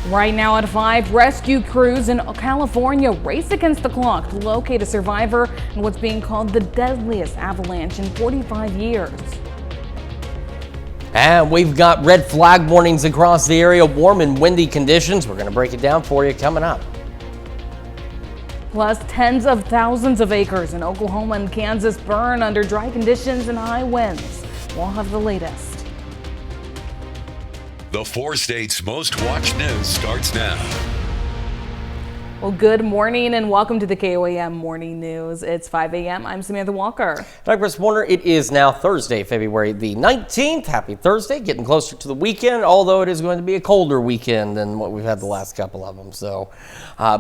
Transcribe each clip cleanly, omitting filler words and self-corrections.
Right now at 5, rescue crews in California race against the clock to locate a survivor in what's being called the deadliest avalanche in 45 years. And we've got red flag warnings across the area, warm and windy conditions. We're going to break it down for you coming up. Plus, tens of thousands of acres in Oklahoma and Kansas burn under dry conditions and high winds. We'll have the latest. The 4 states' most watched news starts now. Well, good morning and welcome to the KOAM Morning News. It's 5 a.m. I'm Samantha Walker. I'm Chris Warner. It is now Thursday, February the 19th. Happy Thursday, getting closer to the weekend, although it is going to be a colder weekend than what we've had the last couple of them. So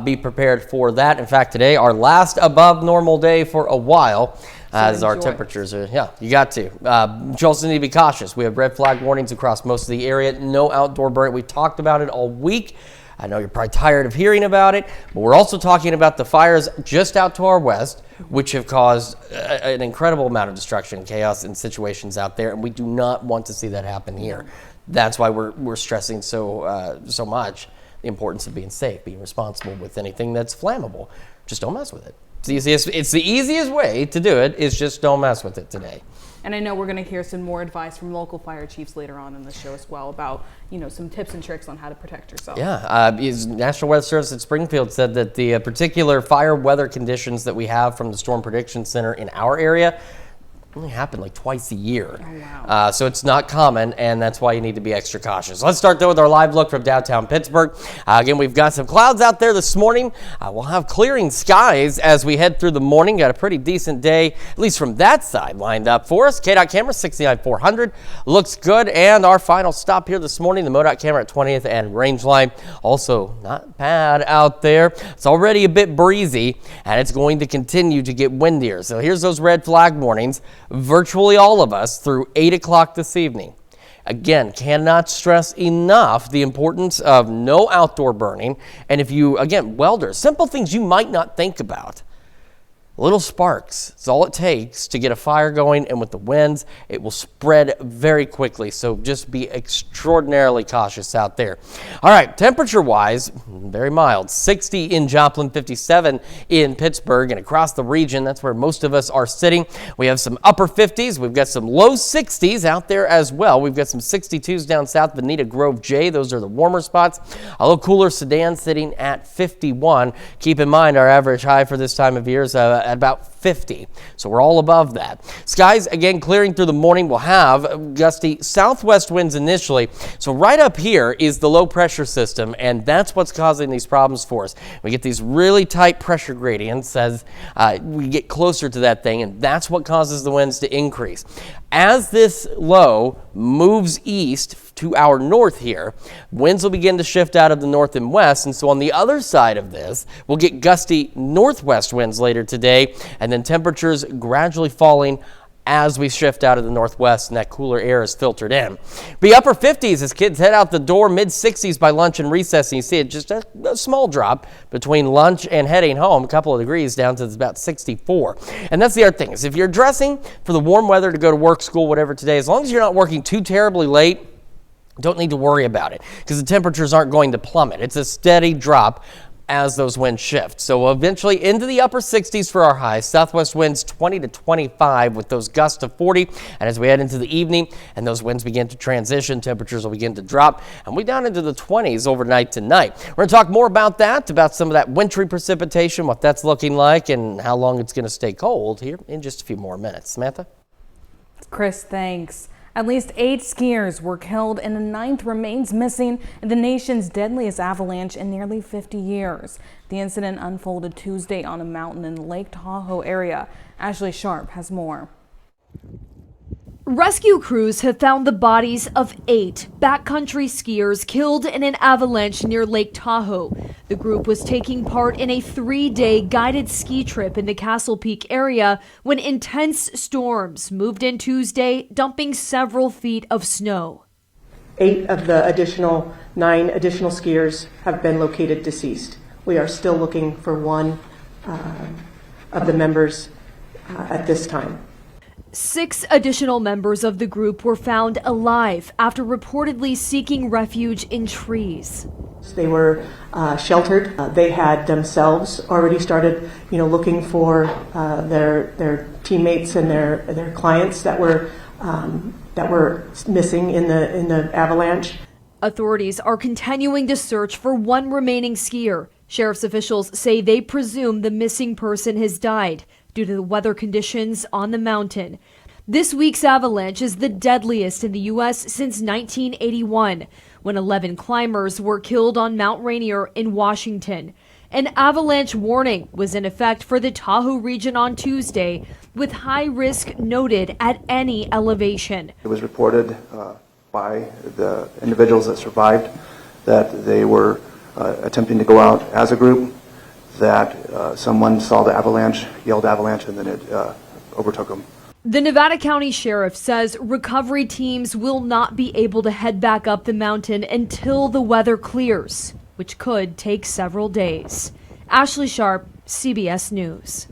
be prepared for that. In fact, today, our last above normal day for a while. As our temperatures are, you got to. You also need to be cautious. We have red flag warnings across most of the area. No outdoor burn. We talked about it all week. I know you're probably tired of hearing about it, but we're also talking about the fires just out to our west, which have caused an incredible amount of destruction, chaos, and situations out there, and we do not want to see that happen here. That's why we're stressing so much the importance of being safe, being responsible with anything that's flammable. Just don't mess with it. It's the easiest way to do it is just don't mess with it today. And I know we're going to hear some more advice from local fire chiefs later on in the show as well about, some tips and tricks on how to protect yourself. Yeah, National Weather Service at Springfield said that the particular fire weather conditions that we have from the Storm Prediction Center in our area only happen like twice a year. Oh, wow. So it's not common, and that's why you need to be extra cautious. Let's start, though, with our live look from downtown Pittsburgh. Again, we've got some clouds out there this morning. We'll have clearing skies as we head through the morning. Got a pretty decent day, at least from that side, lined up for us. KDOT camera 69-400 looks good, and our final stop here this morning, the MoDOT camera at 20th and Rangeline, also not bad out there. It's already a bit breezy, and it's going to continue to get windier. So here's those red flag warnings. Virtually all of us through 8 o'clock this evening. Again, cannot stress enough the importance of no outdoor burning. And if you, again, welders, simple things you might not think about. Little sparks, it's all it takes to get a fire going, and with the winds, it will spread very quickly. So just be extraordinarily cautious out there. All right, temperature-wise, very mild. 60 in Joplin, 57 in Pittsburgh, and across the region, that's where most of us are sitting. We have some upper 50s. We've got some low 60s out there as well. We've got some 62s down south, Bonita Grove J. Those are the warmer spots. A little cooler Sedan sitting at 51. Keep in mind, our average high for this time of year is at about 50. So we're all above that. Skies, again, clearing through the morning. We'll have gusty southwest winds initially. So right up here is the low pressure system, and that's what's causing these problems for us. We get these really tight pressure gradients as we get closer to that thing, and that's what causes the winds to increase. As this low moves east to our north here, winds will begin to shift out of the north and west, and so on the other side of this, we'll get gusty northwest winds later today, and then temperatures gradually falling as we shift out of the northwest and that cooler air is filtered in. Be upper 50s as kids head out the door, mid 60s by lunch and recess, and you see it just a small drop between lunch and heading home, a couple of degrees down to about 64. And that's the other thing, is if you're dressing for the warm weather to go to work, school, whatever today, as long as you're not working too terribly late, don't need to worry about it because the temperatures aren't going to plummet. It's a steady drop as those winds shift. So eventually into the upper 60s for our highs. Southwest winds 20 to 25 with those gusts of 40. And as we head into the evening and those winds begin to transition, temperatures will begin to drop. And we down into the 20s overnight tonight. We're going to talk more about that, about some of that wintry precipitation, what that's looking like, and how long it's going to stay cold here in just a few more minutes. Samantha? Chris, thanks. At least 8 skiers were killed and a 9th remains missing in the nation's deadliest avalanche in nearly 50 years. The incident unfolded Tuesday on a mountain in Lake Tahoe area. Ashley Sharp has more. Rescue crews have found the bodies of 8 backcountry skiers killed in an avalanche near Lake Tahoe. The group was taking part in a 3-day guided ski trip in the Castle Peak area when intense storms moved in Tuesday, dumping several feet of snow. 8 of the 9 additional skiers have been located deceased. We are still looking for one of the members at this time. 6 additional members of the group were found alive after reportedly seeking refuge in trees. They were sheltered. They had themselves already started, looking for their teammates and their clients that were missing in the avalanche. Authorities are continuing to search for one remaining skier. Sheriff's officials say they presume the missing person has died due to the weather conditions on the mountain. This week's avalanche is the deadliest in the U.S. since 1981, when 11 climbers were killed on Mount Rainier in Washington. An avalanche warning was in effect for the Tahoe region on Tuesday, with high risk noted at any elevation. It was reported by the individuals that survived that they were attempting to go out as a group, that someone saw the avalanche, yelled avalanche, and then it overtook them. The Nevada County Sheriff says recovery teams will not be able to head back up the mountain until the weather clears, which could take several days. Ashley Sharp, CBS News.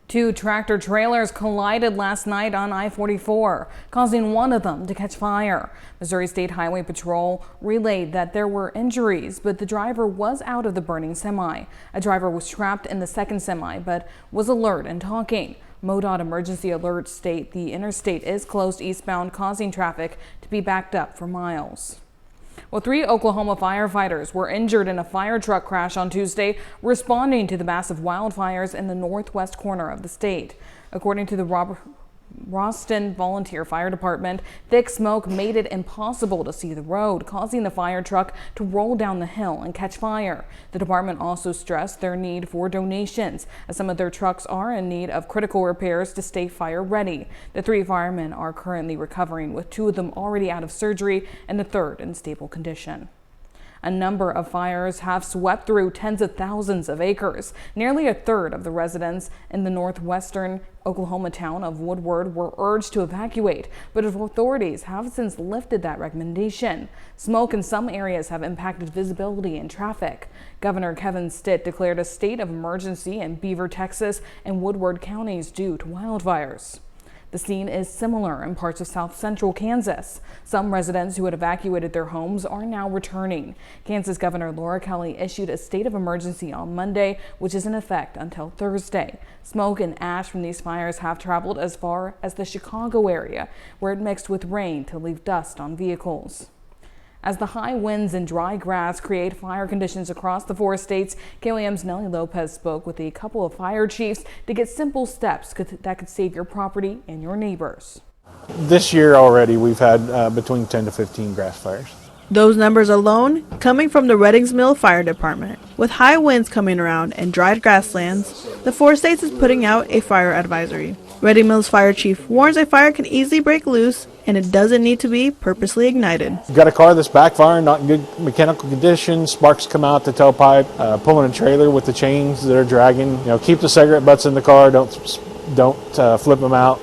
2 tractor trailers collided last night on I-44, causing one of them to catch fire. Missouri State Highway Patrol relayed that there were injuries, but the driver was out of the burning semi. A driver was trapped in the second semi, but was alert and talking. MoDOT emergency alerts state the interstate is closed eastbound, causing traffic to be backed up for miles. Well, 3 Oklahoma firefighters were injured in a fire truck crash on Tuesday, responding to the massive wildfires in the northwest corner of the state. According to the Roston Volunteer Fire Department, thick smoke made it impossible to see the road, causing the fire truck to roll down the hill and catch fire. The department also stressed their need for donations, as some of their trucks are in need of critical repairs to stay fire ready. The 3 firemen are currently recovering, with 2 of them already out of surgery and the 3rd in stable condition. A number of fires have swept through tens of thousands of acres. Nearly a third of the residents in the northwestern Oklahoma town of Woodward were urged to evacuate, but authorities have since lifted that recommendation. Smoke in some areas have impacted visibility and traffic. Governor Kevin Stitt declared a state of emergency in Beaver, Texas, and Woodward counties due to wildfires. The scene is similar in parts of south central Kansas. Some residents who had evacuated their homes are now returning. Kansas Governor Laura Kelly issued a state of emergency on Monday, which is in effect until Thursday. Smoke and ash from these fires have traveled as far as the Chicago area, where it mixed with rain to leave dust on vehicles. As the high winds and dry grass create fire conditions across the 4 states, KOAM's Nellie Lopez spoke with a couple of fire chiefs to get simple steps that could save your property and your neighbors. This year already we've had between 10 to 15 grass fires. Those numbers alone coming from the Reddings Mill Fire Department. With high winds coming around and dried grasslands, the 4 states is putting out a fire advisory. Redding Mill's fire chief warns a fire can easily break loose and it doesn't need to be purposely ignited. You've got a car that's backfiring, not in good mechanical condition, sparks come out the tailpipe, pulling a trailer with the chains that are dragging. Keep the cigarette butts in the car, don't flip them out.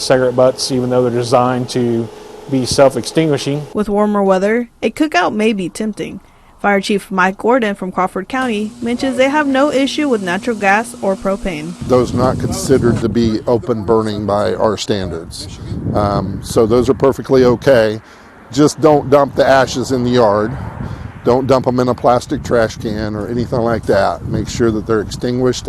Cigarette butts, even though they're designed to be self-extinguishing. With warmer weather, a cookout may be tempting. Fire Chief Mike Gordon from Crawford County mentions they have no issue with natural gas or propane. Those not considered to be open burning by our standards. So those are perfectly okay. Just don't dump the ashes in the yard. Don't dump them in a plastic trash can or anything like that. Make sure that they're extinguished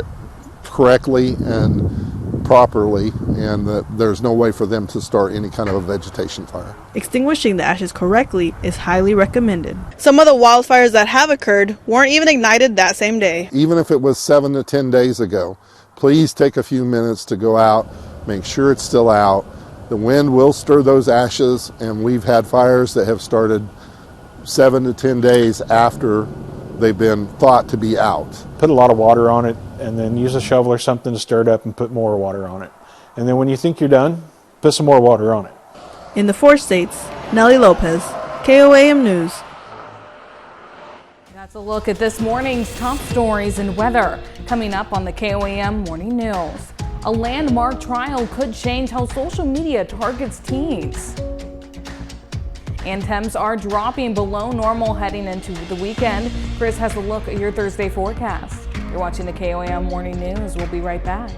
correctly and properly, and that there's no way for them to start any kind of a vegetation fire. Extinguishing the ashes correctly is highly recommended. Some of the wildfires that have occurred weren't even ignited that same day. Even if it was 7 to 10 days ago, please take a few minutes to go out, make sure it's still out. The wind will stir those ashes, and we've had fires that have started 7 to 10 days after they've been thought to be out. Put a lot of water on it and then use a shovel or something to stir it up and put more water on it. And then when you think you're done, put some more water on it. In the 4 states, Nellie Lopez, KOAM News. That's a look at this morning's top stories and weather. Coming up on the KOAM Morning News. A landmark trial could change how social media targets teens. And temps are dropping below normal heading into the weekend. Chris has a look at your Thursday forecast. You're watching the KOAM Morning News. We'll be right back.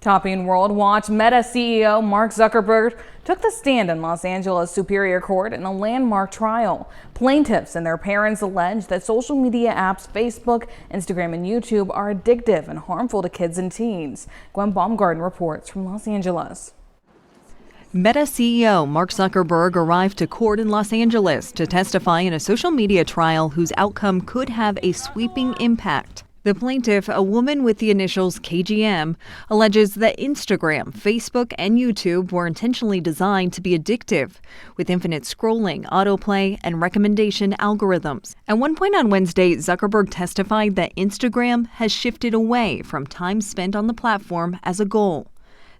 Topping World Watch, Meta CEO Mark Zuckerberg took the stand in Los Angeles Superior Court in a landmark trial. Plaintiffs and their parents allege that social media apps Facebook, Instagram, and YouTube are addictive and harmful to kids and teens. Gwen Baumgarten reports from Los Angeles. Meta CEO Mark Zuckerberg arrived to court in Los Angeles to testify in a social media trial whose outcome could have a sweeping impact. The plaintiff, a woman with the initials KGM, alleges that Instagram, Facebook, and YouTube were intentionally designed to be addictive, with infinite scrolling, autoplay, and recommendation algorithms. At one point on Wednesday, Zuckerberg testified that Instagram has shifted away from time spent on the platform as a goal.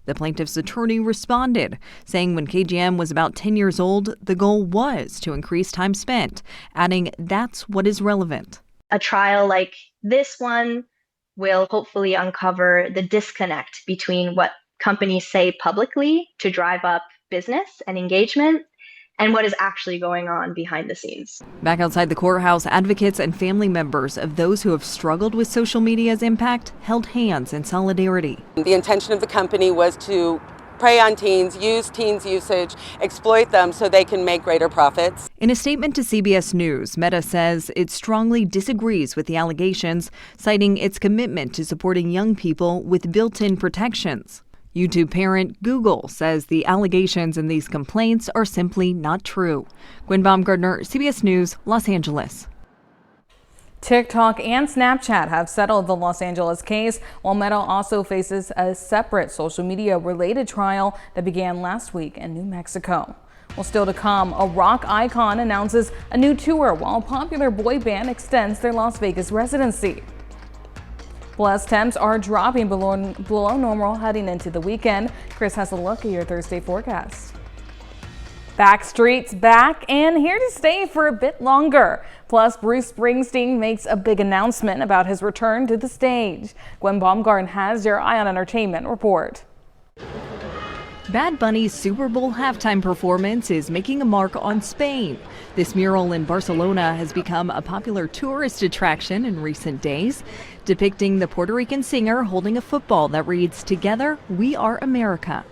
The plaintiff's attorney responded, saying when KGM was about 10 years old, the goal was to increase time spent, adding that's what is relevant. A trial like this one will hopefully uncover the disconnect between what companies say publicly to drive up business and engagement and what is actually going on behind the scenes. Back outside the courthouse, advocates and family members of those who have struggled with social media's impact held hands in solidarity. The intention of the company was to prey on teens, use teens' usage, exploit them so they can make greater profits. In a statement to CBS News, Meta says it strongly disagrees with the allegations, citing its commitment to supporting young people with built-in protections. YouTube parent Google says the allegations in these complaints are simply not true. Gwen Baumgartner, CBS News, Los Angeles. TikTok and Snapchat have settled the Los Angeles case, while Meta also faces a separate social media-related trial that began last week in New Mexico. Well, still to come, a rock icon announces a new tour while a popular boy band extends their Las Vegas residency. Plus, temps are dropping below normal heading into the weekend. Chris has a look at your Thursday forecast. Backstreet's back and here to stay for a bit longer. Plus, Bruce Springsteen makes a big announcement about his return to the stage. Gwen Baumgarten has your Eye on Entertainment report. Bad Bunny's Super Bowl halftime performance is making a mark on Spain. This mural in Barcelona has become a popular tourist attraction in recent days, depicting the Puerto Rican singer holding a football that reads, "Together, we are America."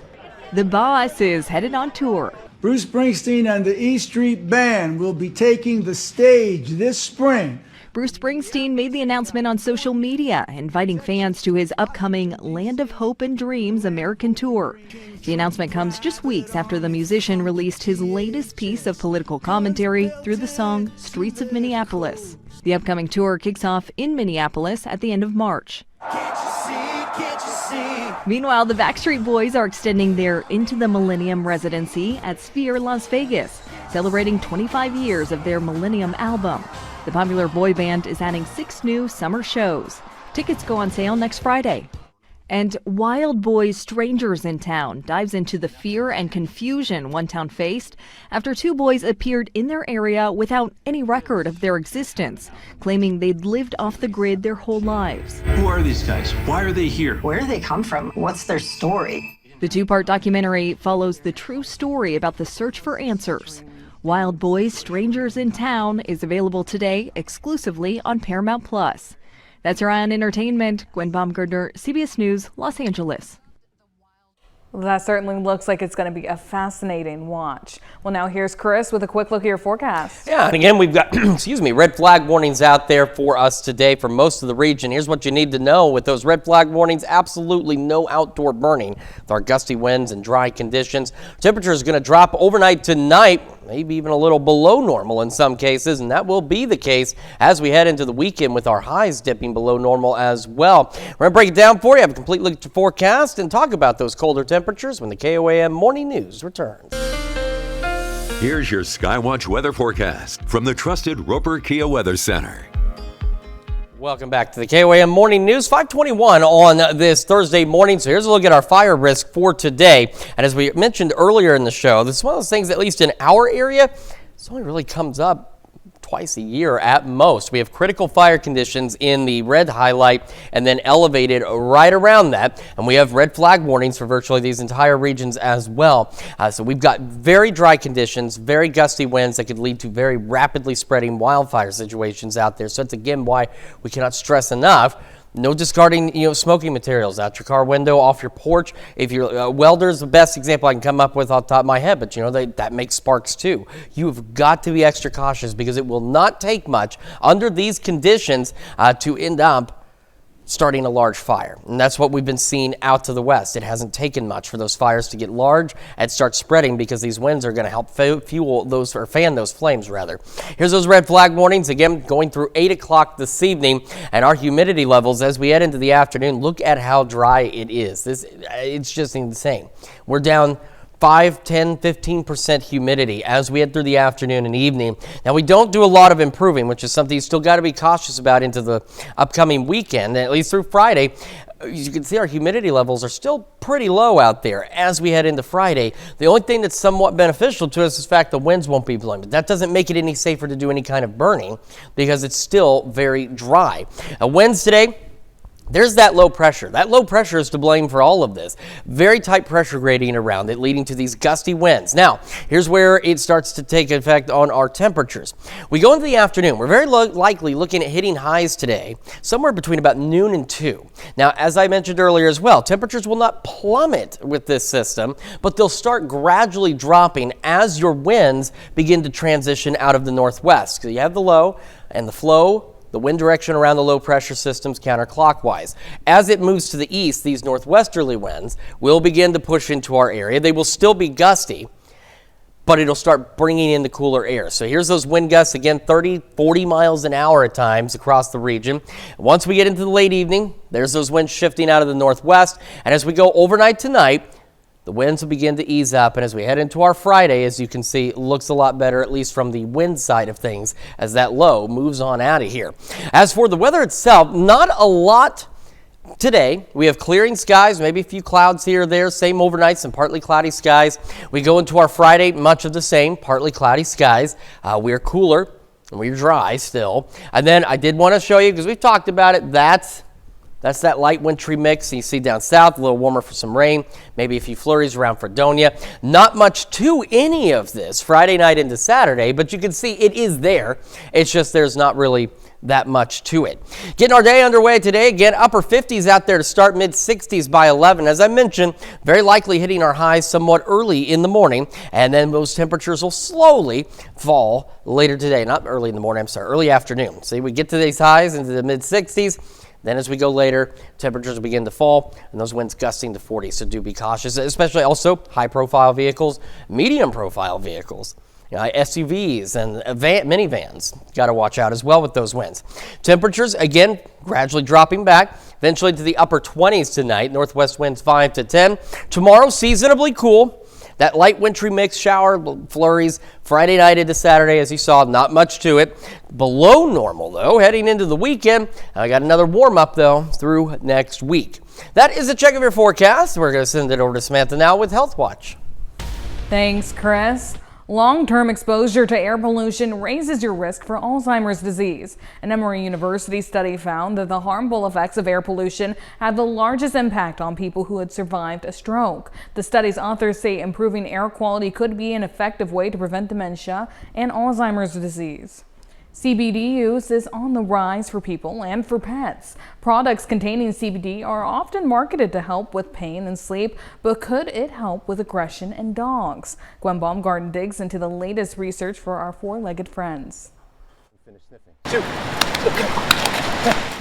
The boss is headed on tour. Bruce Springsteen and the E Street Band will be taking the stage this spring. Bruce Springsteen made the announcement on social media, inviting fans to his upcoming Land of Hope and Dreams American tour. The announcement comes just weeks after the musician released his latest piece of political commentary through the song Streets of Minneapolis. The upcoming tour kicks off in Minneapolis at the end of March. Meanwhile, the Backstreet Boys are extending their Into the Millennium residency at Sphere Las Vegas, celebrating 25 years of their Millennium album. The popular boy band is adding 6 new summer shows. Tickets go on sale next Friday. And Wild Boys Strangers in Town dives into the fear and confusion one town faced after 2 boys appeared in their area without any record of their existence, claiming they'd lived off the grid their whole lives. Who are these guys? Why are they here? Where do they come from? What's their story? The 2-part documentary follows the true story about the search for answers. Wild Boys Strangers in Town is available today exclusively on Paramount+. That's your Eye on Entertainment. Gwen Baumgartner, CBS News, Los Angeles. Well, that certainly looks like it's going to be a fascinating watch. Well, now here's Chris with a quick look at your forecast. Yeah, and again, we've got, red flag warnings out there for us today for most of the region. Here's what you need to know with those red flag warnings. Absolutely no outdoor burning with our gusty winds and dry conditions. Temperature is going to drop overnight tonight, maybe even a little below normal in some cases, and that will be the case as we head into the weekend with our highs dipping below normal as well. We're going to break it down for you, have a complete look at your forecast, and talk about those colder temperatures when the KOAM Morning News returns. Here's your Skywatch weather forecast from the trusted Roper Kia Weather Center. Welcome back to the KOAM Morning News, 5:21 on this Thursday morning. So here's a look at our fire risk for today. And as we mentioned earlier in the show, this is one of those things, at least in our area, this only really comes up twice a year at most. We have critical fire conditions in the red highlight and then elevated right around that. And we have red flag warnings for virtually these entire regions as well. So we've got very dry conditions, very gusty winds that could lead to very rapidly spreading wildfire situations out there. So that's again why we cannot stress enough No discarding, smoking materials out your car window, off your porch. If you're a welder, is the best example I can come up with off the top of my head, but that makes sparks too. You've got to be extra cautious because it will not take much under these conditions to end up starting a large fire. And that's what we've been seeing out to the west. It hasn't taken much for those fires to get large and start spreading because these winds are going to help fuel those, or fan those flames rather. Here's those red flag warnings again going through 8 o'clock this evening, and our humidity levels as we head into the afternoon. Look at how dry it is. It's just insane. We're down 5, 10, 15% humidity as we head through the afternoon and evening. Now, we don't do a lot of improving, which is something you still got to be cautious about into the upcoming weekend, at least through Friday. As you can see, our humidity levels are still pretty low out there as we head into Friday. The only thing that's somewhat beneficial to us is the fact the winds won't be blowing, but that doesn't make it any safer to do any kind of burning because it's still very dry. Winds today, there's that low pressure. That low pressure is to blame for all of this. Very tight pressure gradient around it, leading to these gusty winds. Now, here's where it starts to take effect on our temperatures. We go into the afternoon. We're very likely looking at hitting highs today, somewhere between about noon and 2. Now, as I mentioned earlier as well, temperatures will not plummet with this system, but they'll start gradually dropping as your winds begin to transition out of the northwest. So you have the low and the flow. The wind direction around the low pressure systems counterclockwise. As it moves to the east, these northwesterly winds will begin to push into our area. They will still be gusty, but it'll start bringing in the cooler air. So here's those wind gusts again, 30, 40 miles an hour at times across the region. Once we get into the late evening, there's those winds shifting out of the northwest. And as we go overnight tonight, the winds will begin to ease up, and as we head into our Friday, as you can see, it looks a lot better, at least from the wind side of things, as that low moves on out of here. As for the weather itself, not a lot today. We have clearing skies, maybe a few clouds here or there, same overnight, some partly cloudy skies. We go into our Friday, much of the same, partly cloudy skies. We're cooler, and we're dry still. And then I did want to show you, because we've talked about it, that's that light wintry mix. You see down south, a little warmer for some rain, maybe a few flurries around Fredonia. Not much to any of this Friday night into Saturday, but you can see it is there. It's just there's not really that much to it. Getting our day underway today, again, upper 50s out there to start, mid 60s by 11. As I mentioned, very likely hitting our highs somewhat early in the morning, and then those temperatures will slowly fall later today. Not early in the morning, I'm sorry, early afternoon. See, we get to these highs into the mid 60s. Then as we go later, temperatures will begin to fall and those winds gusting to 40. So do be cautious, especially also high-profile vehicles, medium-profile vehicles, SUVs and minivans. Got to watch out as well with those winds. Temperatures, again, gradually dropping back, eventually to the upper 20s tonight. Northwest winds 5 to 10. Tomorrow, seasonably cool. That light wintry mix, shower, flurries, Friday night into Saturday, as you saw, not much to it. Below normal, though, heading into the weekend. I got another warm-up, though, through next week. That is a check of your forecast. We're going to send it over to Samantha now with Health Watch. Thanks, Chris. Long-term exposure to air pollution raises your risk for Alzheimer's disease. An Emory University study found that the harmful effects of air pollution had the largest impact on people who had survived a stroke. The study's authors say improving air quality could be an effective way to prevent dementia and Alzheimer's disease. CBD use is on the rise for people and for pets. Products containing CBD are often marketed to help with pain and sleep, but could it help with aggression in dogs? Gwen Baumgarten digs into the latest research for our four-legged friends.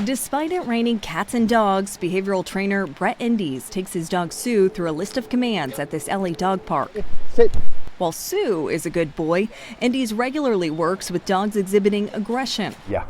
Despite it raining cats and dogs, behavioral trainer Brett Endies takes his dog Sue through a list of commands at this LA dog park. Sit. While Sue is a good boy, Endies regularly works with dogs exhibiting aggression. Yeah,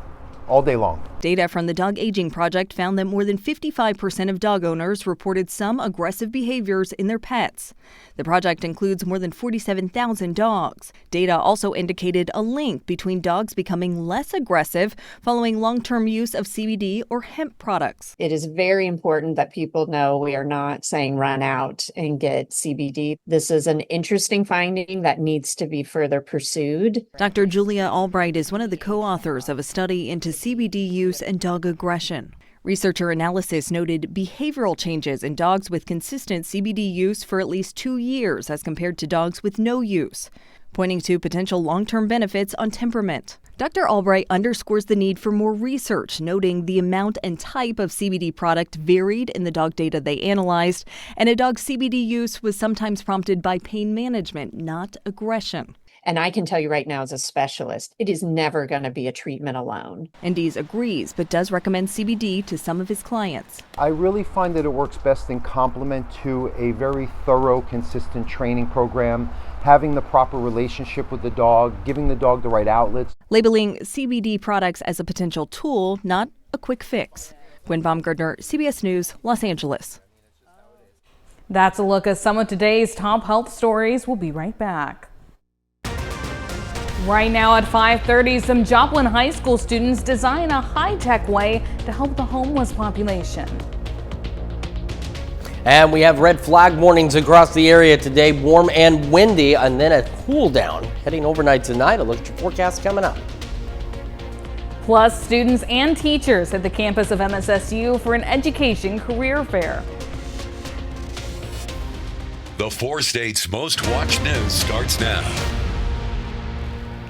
all day long. Data from the Dog Aging Project found that more than 55% of dog owners reported some aggressive behaviors in their pets. The project includes more than 47,000 dogs. Data also indicated a link between dogs becoming less aggressive following long-term use of CBD or hemp products. It is very important that people know we are not saying run out and get CBD. This is an interesting finding that needs to be further pursued. Dr. Julia Albright is one of the co-authors of a study into CBD use and dog aggression. Researcher analysis noted behavioral changes in dogs with consistent CBD use for at least 2 years as compared to dogs with no use. pointing to potential long-term benefits on temperament. Dr. Albright underscores the need for more research, noting the amount and type of CBD product varied in the dog data they analyzed, and a dog's CBD use was sometimes prompted by pain management, not aggression. And I can tell you right now as a specialist, it is never going to be a treatment alone. Dees agrees, but does recommend CBD to some of his clients. I really find that it works best in complement to a very thorough, consistent training program, having the proper relationship with the dog, giving the dog the right outlets. Labeling CBD products as a potential tool, not a quick fix. Gwen Baumgartner, CBS News, Los Angeles. That's a look at some of today's top health stories. We'll be right back. Right now at 5:30, some Joplin High School students design a high-tech way to help the homeless population. And we have red flag warnings across the area today, warm and windy, and then a cool down heading overnight tonight. A look at your forecast coming up. Plus, students and teachers at the campus of MSSU for an education career fair. The 4 states' most watched news starts now.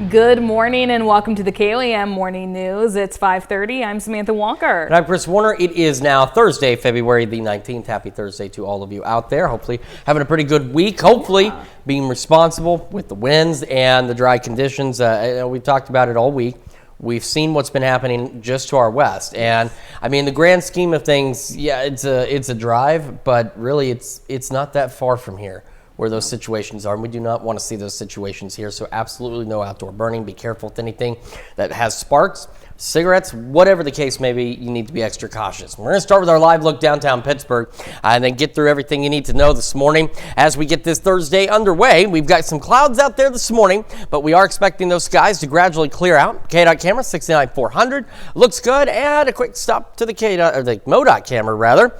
Good morning and welcome to the KOAM Morning News. It's 5:30. I'm Samantha Walker. And I'm Chris Warner. It is now Thursday, February the 19th. Happy Thursday to all of you out there. Hopefully having a pretty good week. Hopefully being responsible with the winds and the dry conditions. We talked about it all week. We've seen what's been happening just to our west. And I mean, the grand scheme of things, yeah, it's a drive, but really it's not that far from here where those situations are, and we do not want to see those situations here. So absolutely no outdoor burning. Be careful with anything that has sparks, cigarettes, whatever the case may be. You need to be extra cautious. We're going to start with our live look downtown Pittsburgh and then get through everything you need to know this morning as we get this Thursday underway. We've got some clouds out there this morning, but we are expecting those skies to gradually clear out. KDOT camera 69-400 looks good, and a quick stop to the MoDOT camera rather.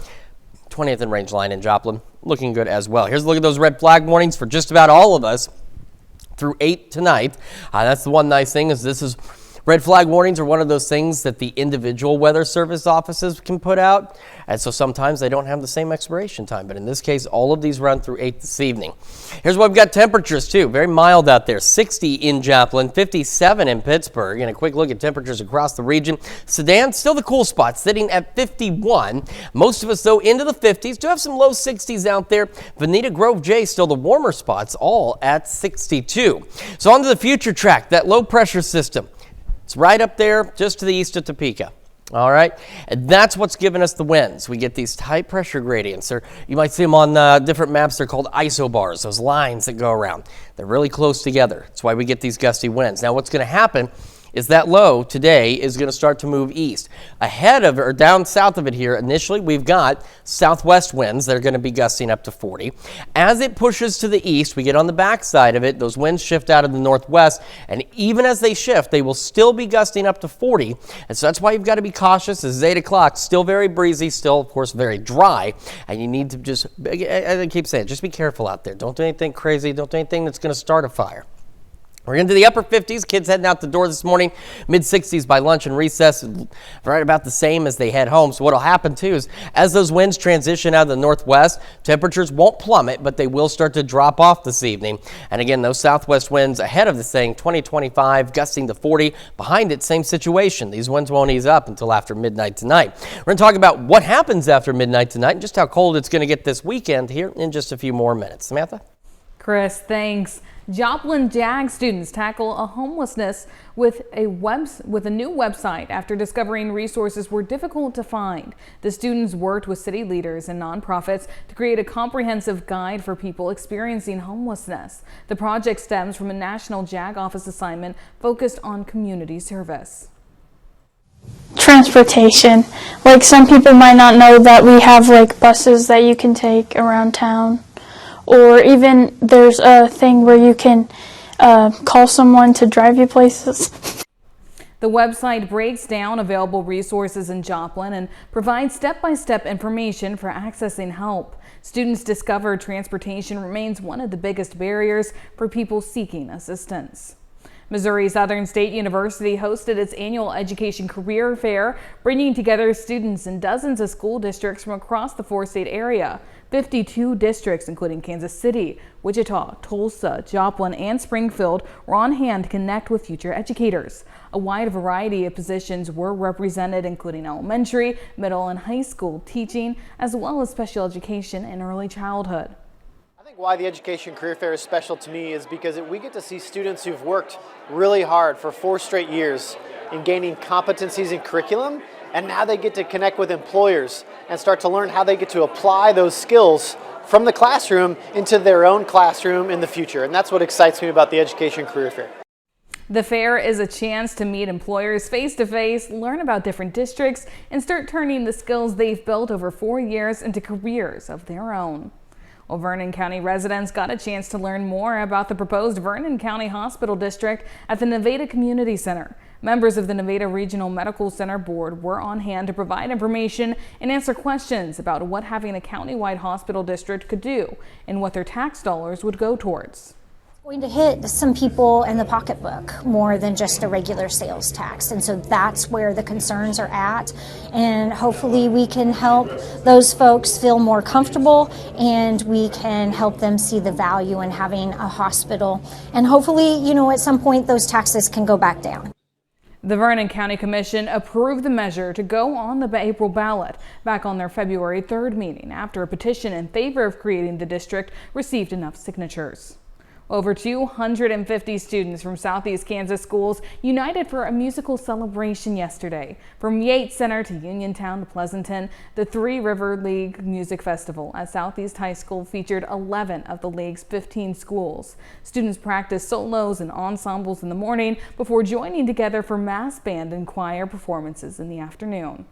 20th and Range line in Joplin looking good as well. Here's a look at those red flag warnings for just about all of us through 8 tonight. That's the one nice thing is this is red flag warnings are one of those things that the individual weather service offices can put out. And so sometimes they don't have the same expiration time. But in this case, all of these run through 8 this evening. Here's what we've got temperatures too. Very mild out there. 60 in Joplin, 57 in Pittsburgh. And a quick look at temperatures across the region. Sedan, still the cool spot, sitting at 51. Most of us, though, into the 50s. Do have some low 60s out there. Veneta Grove J, still the warmer spots, all at 62. So on to the future track, that low pressure system. It's right up there just to the east of Topeka. All right, and that's what's giving us the winds. We get these high pressure gradients. You might see them on different maps. They're called isobars, those lines that go around. They're really close together. That's why we get these gusty winds. Now what's going to happen is that low today is going to start to move east. Ahead of it, or down south of it here, initially we've got southwest winds that are going to be gusting up to 40. As it pushes to the east, we get on the back side of it, those winds shift out of the northwest, and even as they shift, they will still be gusting up to 40. And so that's why you've got to be cautious. This is 8 o'clock, still very breezy, still, of course, very dry, and you need to just, I keep saying, just be careful out there. Don't do anything crazy. Don't do anything that's going to start a fire. We're into the upper 50s. Kids heading out the door this morning. Mid-60s by lunch and recess. Right about the same as they head home. So what will happen, too, is as those winds transition out of the northwest, temperatures won't plummet, but they will start to drop off this evening. And again, those southwest winds ahead of this thing, 20-25, gusting to 40. Behind it, same situation. These winds won't ease up until after midnight tonight. We're going to talk about what happens after midnight tonight and just how cold it's going to get this weekend here in just a few more minutes. Samantha? Chris, thanks. Joplin JAG students tackle a homelessness with a new website after discovering resources were difficult to find. The students worked with city leaders and nonprofits to create a comprehensive guide for people experiencing homelessness. The project stems from a national JAG office assignment focused on community service. Transportation. Like, some people might not know that we have like buses that you can take around town. Or even there's a thing where you can call someone to drive you places. The website breaks down available resources in Joplin and provides step-by-step information for accessing help. Students discover transportation remains one of the biggest barriers for people seeking assistance. Missouri Southern State University hosted its annual Education Career Fair, bringing together students in dozens of school districts from across the four-state area. 52 districts, including Kansas City, Wichita, Tulsa, Joplin, and Springfield, were on hand to connect with future educators. A wide variety of positions were represented, including elementary, middle, and high school teaching, as well as special education and early childhood. I think why the Education Career Fair is special to me is because we get to see students who've worked really hard for 4 straight years in gaining competencies in curriculum, and now they get to connect with employers and start to learn how they get to apply those skills from the classroom into their own classroom in the future. And that's what excites me about the Education Career Fair. The fair is a chance to meet employers face-to-face, learn about different districts, and start turning the skills they've built over 4 years into careers of their own. Well, Vernon County residents got a chance to learn more about the proposed Vernon County Hospital District at the Nevada Community Center. Members of the Nevada Regional Medical Center Board were on hand to provide information and answer questions about what having a countywide hospital district could do and what their tax dollars would go towards. Going to hit some people in the pocketbook more than just a regular sales tax, and so that's where the concerns are at, and hopefully we can help those folks feel more comfortable, and we can help them see the value in having a hospital, and hopefully, at some point those taxes can go back down. The Vernon County Commission approved the measure to go on the April ballot back on their February 3rd meeting after a petition in favor of creating the district received enough signatures. Over 250 students from Southeast Kansas schools united for a musical celebration yesterday. From Yates Center to Uniontown to Pleasanton, the Three River League Music Festival at Southeast High School featured 11 of the league's 15 schools. Students practiced solos and ensembles in the morning before joining together for mass band and choir performances in the afternoon.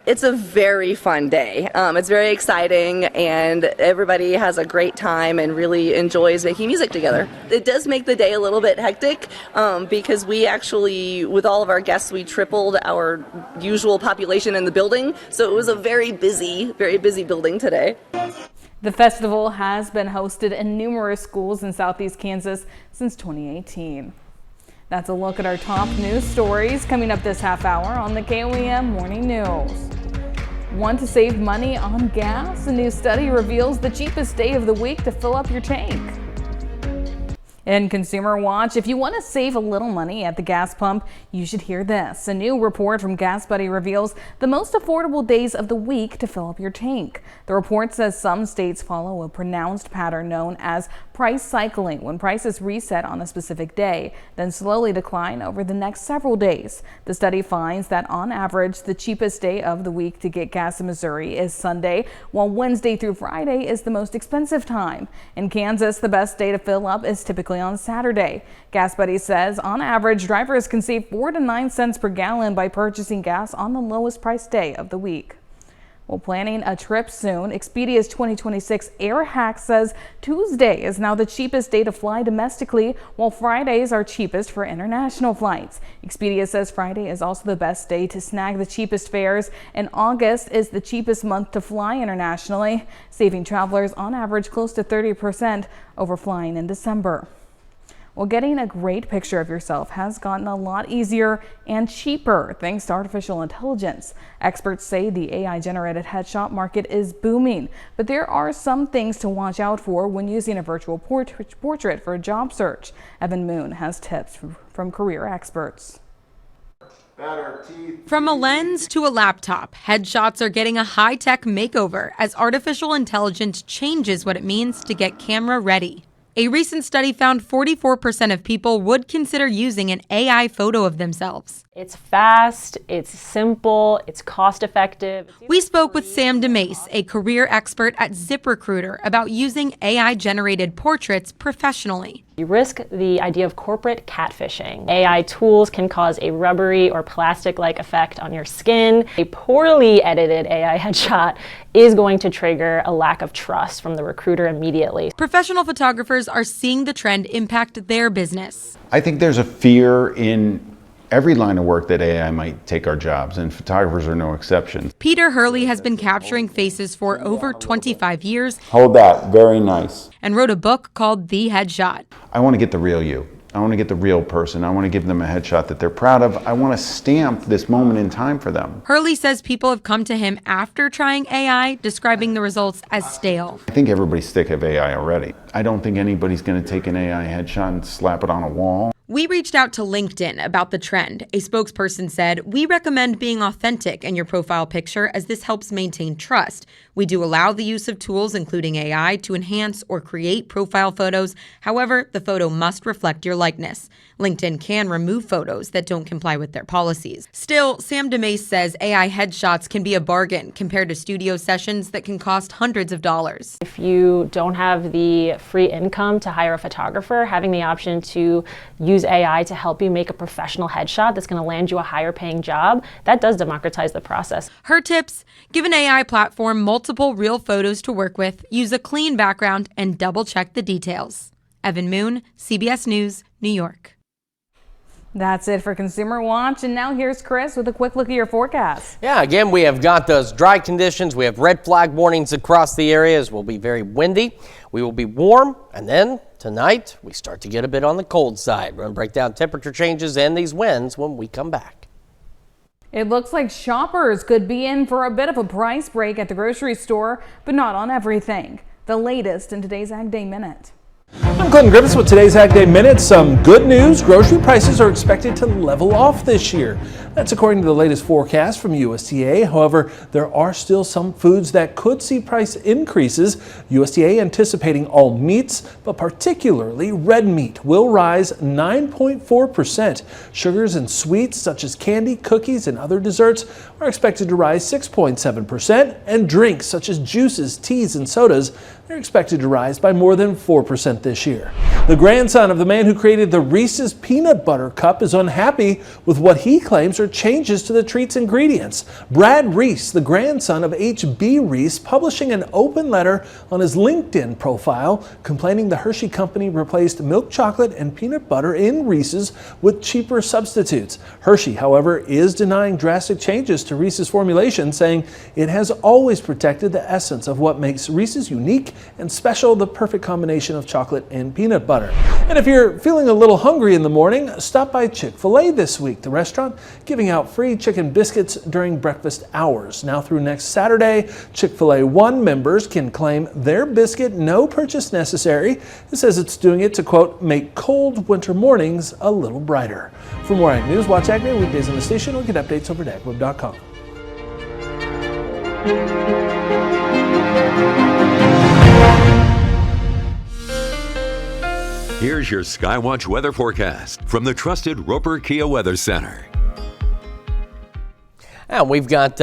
It's a very fun day. It's very exciting, and everybody has a great time and really enjoys making music together. It does make the day a little bit hectic because we actually, with all of our guests, we tripled our usual population in the building. So it was a very busy building today. The festival has been hosted in numerous schools in Southeast Kansas since 2018. That's a look at our top news stories coming up this half hour on the KOAM Morning News. Want to save money on gas? A new study reveals the cheapest day of the week to fill up your tank. In Consumer Watch, if you want to save a little money at the gas pump, you should hear this. A new report from Gas Buddy reveals the most affordable days of the week to fill up your tank. The report says some states follow a pronounced pattern known as price cycling, when prices reset on a specific day, then slowly decline over the next several days. The study finds that on average, the cheapest day of the week to get gas in Missouri is Sunday, while Wednesday through Friday is the most expensive time. In Kansas, the best day to fill up is typically on Saturday. Gas Buddy says on average, drivers can save 4 to 9 cents per gallon by purchasing gas on the lowest price day of the week. Well, planning a trip soon, Expedia's 2026 Air Hack says Tuesday is now the cheapest day to fly domestically, while Fridays are cheapest for international flights. Expedia says Friday is also the best day to snag the cheapest fares, and August is the cheapest month to fly internationally, saving travelers on average close to 30% over flying in December. Well, getting a great picture of yourself has gotten a lot easier and cheaper thanks to artificial intelligence. Experts say the AI-generated headshot market is booming, but there are some things to watch out for when using a virtual portrait for a job search. Evan Moon has tips from career experts. From a lens to a laptop, headshots are getting a high-tech makeover as artificial intelligence changes what it means to get camera ready. A recent study found 44% of people would consider using an AI photo of themselves. It's fast, it's simple, it's cost-effective. We spoke with Sam DeMace, a career expert at ZipRecruiter, about using AI-generated portraits professionally. You risk the idea of corporate catfishing. AI tools can cause a rubbery or plastic-like effect on your skin. A poorly edited AI headshot is going to trigger a lack of trust from the recruiter immediately. Professional photographers are seeing the trend impact their business. I think there's a fear in every line of work that AI might take our jobs, and photographers are no exception. Peter Hurley has been capturing faces for over 25 years. Hold that, very nice. And wrote a book called The Headshot. I want to get the real you. I want to get the real person. I want to give them a headshot that they're proud of. I want to stamp this moment in time for them. Hurley says people have come to him after trying AI, describing the results as stale. I think everybody's sick of AI already. I don't think anybody's going to take an AI headshot and slap it on a wall. We reached out to LinkedIn about the trend. A spokesperson said, "We recommend being authentic in your profile picture as this helps maintain trust. We do allow the use of tools, including AI, to enhance or create profile photos. However, the photo must reflect your likeness. LinkedIn can remove photos that don't comply with their policies." Still, Sam DeMace says AI headshots can be a bargain compared to studio sessions that can cost hundreds of dollars. If you don't have the free income to hire a photographer, having the option to use AI to help you make a professional headshot that's going to land you a higher paying job, that does democratize the process. Her tips: give an AI platform multiple real photos to work with, use a clean background, and double check the details. Evan Moon, CBS News, New York. That's it for Consumer Watch, and now here's Chris with a quick look at your forecast. Yeah, again, we have got those dry conditions. We have red flag warnings across the areas. Will be very windy. We will be warm, and then tonight we start to get a bit on the cold side. We're going to break down temperature changes and these winds when we come back. It looks like shoppers could be in for a bit of a price break at the grocery store, but not on everything. The latest in today's Ag Day Minute. I'm Clinton Griffiths with today's Ag Day Minute. Some good news. Grocery prices are expected to level off this year. That's according to the latest forecast from USDA. However, there are still some foods that could see price increases. USDA anticipating all meats, but particularly red meat, will rise 9.4%. Sugars and sweets such as candy, cookies, and other desserts are expected to rise 6.7%. And drinks such as juices, teas, and sodas are expected to rise by more than 4% this year. The grandson of the man who created the Reese's Peanut Butter Cup is unhappy with what he claims are changes to the treat's ingredients. Brad Reese, the grandson of H.B. Reese, publishing an open letter on his LinkedIn profile complaining the Hershey company replaced milk chocolate and peanut butter in Reese's with cheaper substitutes. Hershey, however, is denying drastic changes to Reese's formulation, saying it has always protected the essence of what makes Reese's unique and special, the perfect combination of chocolate and peanut butter. And if you're feeling a little hungry in the morning, stop by Chick-fil-A this week. The restaurant giving out free chicken biscuits during breakfast hours. Now through next Saturday, Chick-fil-A One members can claim their biscuit, no purchase necessary. It says it's doing it to, quote, make cold winter mornings a little brighter. For more Ag News, watch Ag Day weekdays on the station or get updates over at agweb.com. Here's your Skywatch weather forecast from the trusted Roper Kia Weather Center. And we've got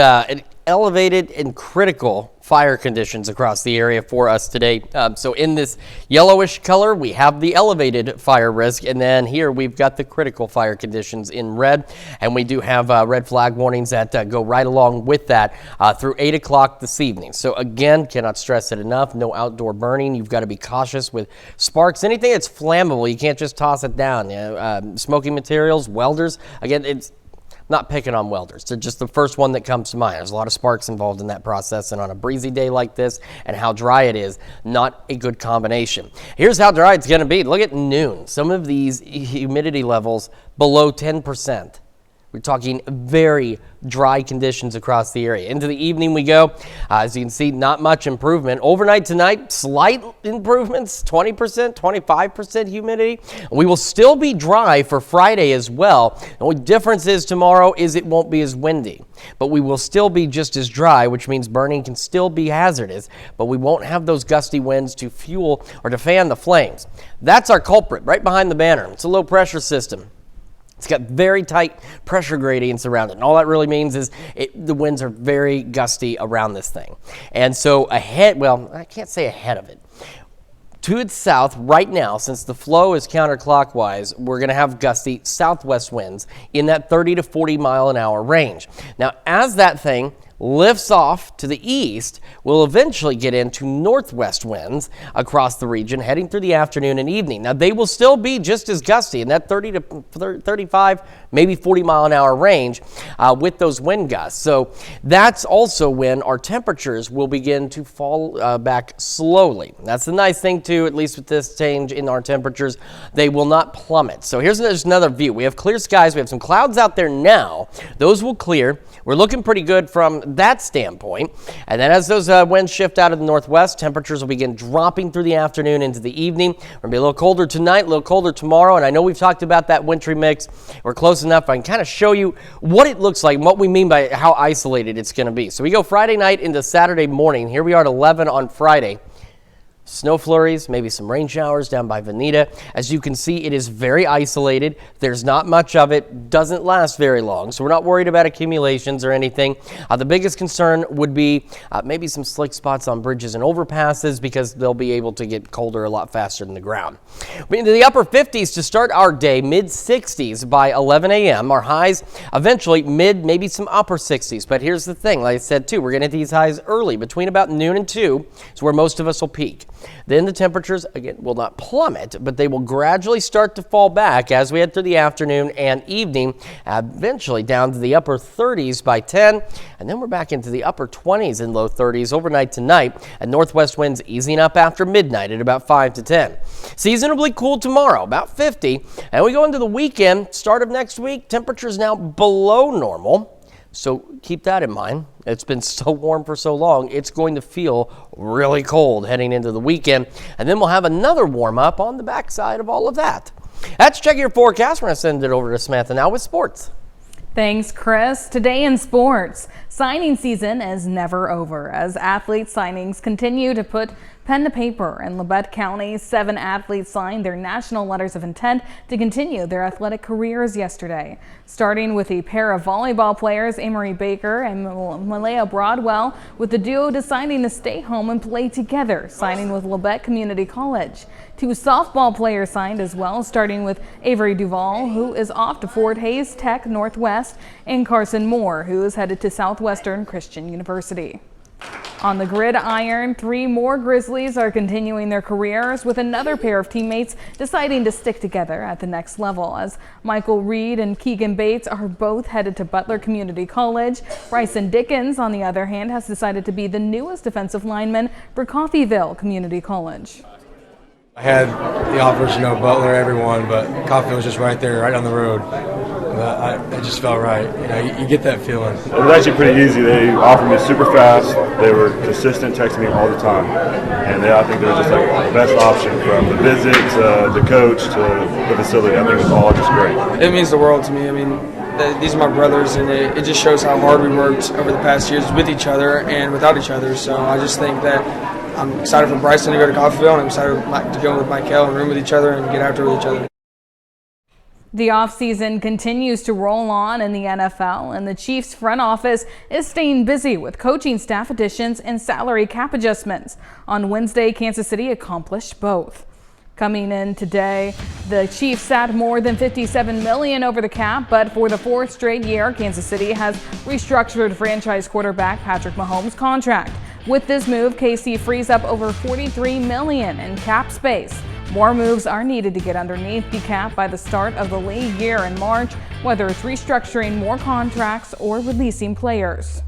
elevated and critical fire conditions across the area for us today. So in this yellowish color, we have the elevated fire risk. And then here we've got the critical fire conditions in red. And we do have red flag warnings that go right along with that through 8 o'clock this evening. So again, cannot stress it enough. No outdoor burning. You've got to be cautious with sparks. Anything that's flammable, you can't just toss it down. Smoking materials, welders. Again, it's not picking on welders. They're just the first one that comes to mind. There's a lot of sparks involved in that process, and on a breezy day like this and how dry it is, not a good combination. Here's how dry it's going to be. Look at noon. Some of these humidity levels below 10%. We're talking very dry conditions across the area. Into the evening we go. As you can see, not much improvement. Overnight tonight, slight improvements, 20%, 25% humidity. We will still be dry for Friday as well. The only difference is tomorrow is it won't be as windy. But we will still be just as dry, which means burning can still be hazardous, but we won't have those gusty winds to fuel or to fan the flames. That's our culprit right behind the banner. It's a low pressure system. It's got very tight pressure gradients around it. And all that really means is the winds are very gusty around this thing. And so ahead, well, I can't say ahead of it. To its south right now, since the flow is counterclockwise, we're going to have gusty southwest winds in that 30 to 40 mile an hour range. Now, as that thing lifts off to the east, we'll eventually get into northwest winds across the region heading through the afternoon and evening. Now, they will still be just as gusty in that 30 to 35, maybe 40 mile an hour range with those wind gusts. So that's also when our temperatures will begin to fall back slowly. That's the nice thing too, at least with this change in our temperatures, they will not plummet. So here's just another view. We have clear skies. We have some clouds out there now. Those will clear. We're looking pretty good from that standpoint. And then as those winds shift out of the northwest, temperatures will begin dropping through the afternoon into the evening. We're going to be a little colder tonight, a little colder tomorrow. And I know we've talked about that wintry mix. We're close enough. I can kind of show you what it looks like and what we mean by how isolated it's going to be. So we go Friday night into Saturday morning. Here we are at 11 on Friday. Snow flurries, maybe some rain showers down by Veneta. As you can see, it is very isolated. There's not much of it. Doesn't last very long, so we're not worried about accumulations or anything. The biggest concern would be maybe some slick spots on bridges and overpasses because they'll be able to get colder a lot faster than the ground. We're into the upper 50s to start our day, mid 60s by 11 a.m. Our highs eventually mid, maybe some upper 60s. But here's the thing, like I said too, we're going to hit these highs early. Between about noon and 2 is where most of us will peak. Then the temperatures, again, will not plummet, but they will gradually start to fall back as we head through the afternoon and evening, eventually down to the upper 30s by 10, and then we're back into the upper 20s and low 30s overnight tonight, and northwest winds easing up after midnight at about 5 to 10. Seasonably cool tomorrow, about 50, and we go into the weekend, start of next week, temperatures now below normal. So keep that in mind. It's been so warm for so long, it's going to feel really cold heading into the weekend. And then we'll have another warm up on the backside of all of that. That's Check Your Forecast. We're going to send it over to Samantha now with sports. Thanks, Chris. Today in sports, signing season is never over as athlete signings continue to put pen to paper. In Labette County, 7 athletes signed their national letters of intent to continue their athletic careers yesterday. Starting with a pair of volleyball players, Amory Baker and Malaya Broadwell, with the duo deciding to stay home and play together, signing with Labette Community College. 2 softball players signed as well, starting with Avery Duvall, who is off to Fort Hays Tech Northwest, and Carson Moore, who is headed to Southwestern Christian University. On the gridiron, 3 more Grizzlies are continuing their careers, with another pair of teammates deciding to stick together at the next level, as Michael Reed and Keegan Bates are both headed to Butler Community College. Bryson Dickens, on the other hand, has decided to be the newest defensive lineman for Coffeyville Community College. I had the offers, Butler, everyone, but Coffeyville was just right there, right down the road. It just felt right. You get that feeling. It was actually pretty easy. They offered me super fast. They were consistent, texting me all the time. And I think they were just like the best option, from the visit to the coach to the facility. I think it was all just great. It means the world to me. These are my brothers, and it just shows how hard we worked over the past years with each other and without each other. So I just think that I'm excited for Bryson to go to Coffeyville, and I'm excited to go with Michael and room with each other and get after with each other. The offseason continues to roll on in the NFL, and the Chiefs front office is staying busy with coaching staff additions and salary cap adjustments. On Wednesday, Kansas City accomplished both. Coming in today, the Chiefs sat more than $57 million over the cap, but for the 4th straight year, Kansas City has restructured franchise quarterback Patrick Mahomes' contract. With this move, KC frees up over $43 million in cap space. More moves are needed to get underneath the cap by the start of the league year in March, whether it's restructuring more contracts or releasing players.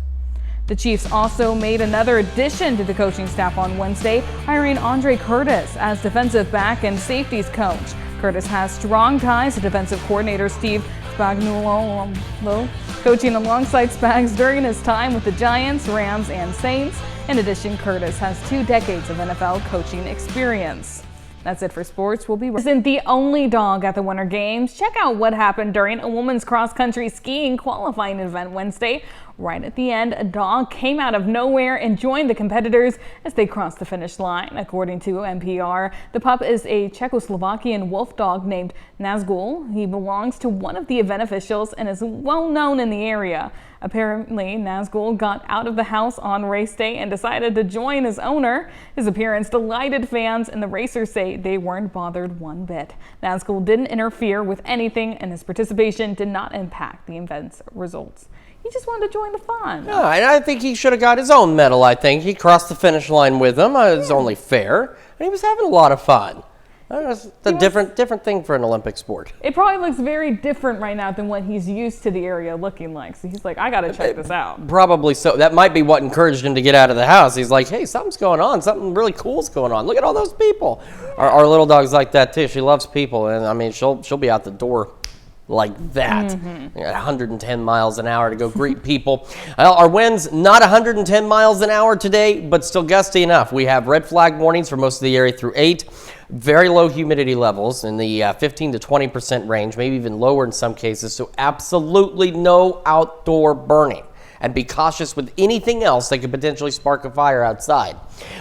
The Chiefs also made another addition to the coaching staff on Wednesday, hiring Andre Curtis as defensive back and safeties coach. Curtis has strong ties to defensive coordinator Steve Spagnuolo, coaching alongside Spags during his time with the Giants, Rams, and Saints. In addition, Curtis has 2 decades of NFL coaching experience. That's it for sports. We'll be isn't the only dog at the Winter Games. Check out what happened during a women's cross-country skiing qualifying event Wednesday. Right at the end, a dog came out of nowhere and joined the competitors as they crossed the finish line. According to NPR, the pup is a Czechoslovakian wolf dog named Nazgul. He belongs to one of the event officials and is well known in the area. Apparently, Nazgul got out of the house on race day and decided to join his owner. His appearance delighted fans, and the racers say they weren't bothered one bit. Nazgul didn't interfere with anything, and his participation did not impact the event's results. He just wanted to join the fun. Yeah, and I think he should have got his own medal, I think. He crossed the finish line with him. It was only fair. And he was having a lot of fun. It's a different thing for an Olympic sport. It probably looks very different right now than what he's used to the area looking like. So he's like, I got to check this out. Probably so. That might be what encouraged him to get out of the house. He's like, hey, something's going on. Something really cool's going on. Look at all those people. Our little dog's like that too. She loves people. And I mean, she'll be out the door like that, 110 miles an hour to go greet people. Our winds not 110 miles an hour today, but still gusty enough. We have red flag warnings for most of the area through 8. Very low humidity levels in the 15 to 20% range, maybe even lower in some cases. So absolutely no outdoor burning. And be cautious with anything else that could potentially spark a fire outside.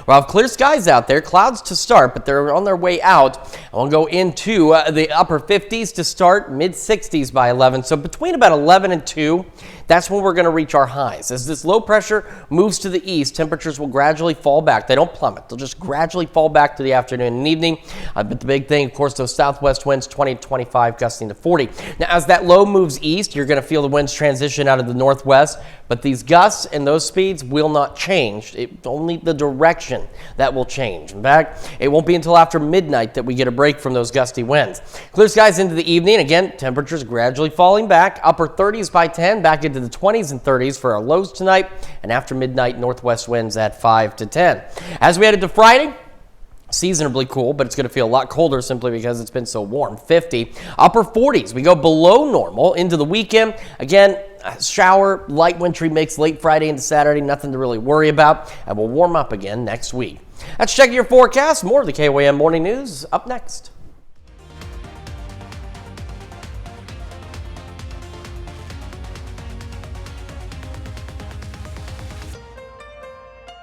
We'll have clear skies out there, clouds to start, but they're on their way out. And we'll go into the upper 50s to start, mid 60s by 11. So between about 11 and 2, that's when we're going to reach our highs. As this low pressure moves to the east, temperatures will gradually fall back. They don't plummet. They'll just gradually fall back to the afternoon and evening. But the big thing, of course, those southwest winds, 20 to 25, gusting to 40. Now, as that low moves east, you're going to feel the winds transition out of the northwest. But these gusts and those speeds will not change. Only the direction that will change. In fact, it won't be until after midnight that we get a break from those gusty winds. Clear skies into the evening. Again, temperatures gradually falling back. Upper 30s by 10, back into the 20s and 30s for our lows tonight. And after midnight, northwest winds at 5 to 10. As we head into Friday, seasonably cool, but it's going to feel a lot colder simply because it's been so warm. 50, upper 40s. We go below normal into the weekend. Again, shower, light wintry mix late Friday into Saturday. Nothing to really worry about. And we'll warm up again next week. Let's check your forecast. More of the KYM Morning News up next.